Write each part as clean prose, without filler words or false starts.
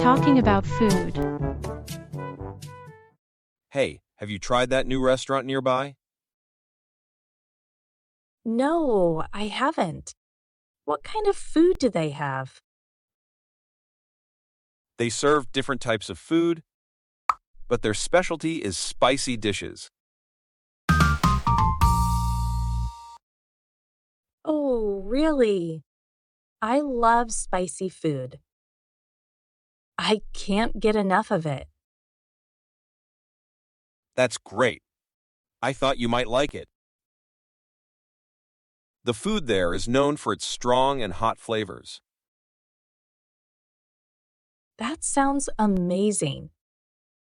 talking about food. Hey, have you tried that new restaurant nearby? No, I haven't. What kind of food do they have? They serve different types of food, but their specialty is spicy dishes. Oh, really? I love spicy food. I can't get enough of it. That's great. I thought you might like it. The food there is known for its strong and hot flavors. That sounds amazing.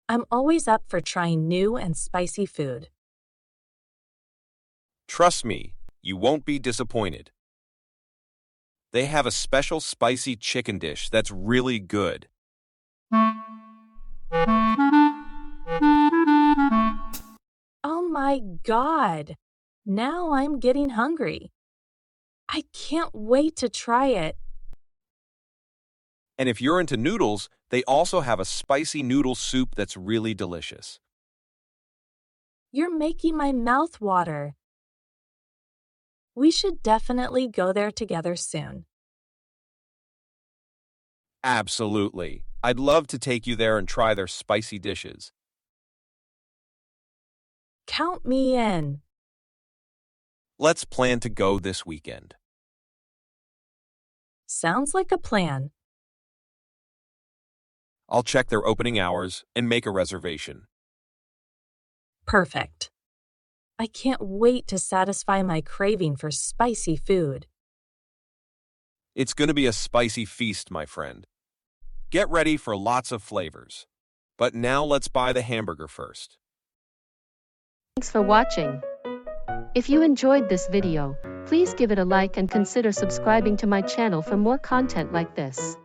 I'm always up for trying new and spicy food. Trust me, you won't be disappointed. They have a special spicy chicken dish that's really good. Oh my God! Now I'm getting hungry. I can't wait to try it. And if you're into noodles, they also have a spicy noodle soup that's really delicious. You're making my mouth water. We should definitely go there together soon. Absolutely. I'd love to take you there and try their spicy dishes. Count me in. Let's plan to go this weekend. Sounds like a plan. I'll check their opening hours and make a reservation. Perfect. I can't wait to satisfy my craving for spicy food. It's going to be a spicy feast, my friend. Get ready for lots of flavors. But now let's buy the hamburger first. Thanks for watching. If you enjoyed this video, please give it a like and consider subscribing to my channel for more content like this.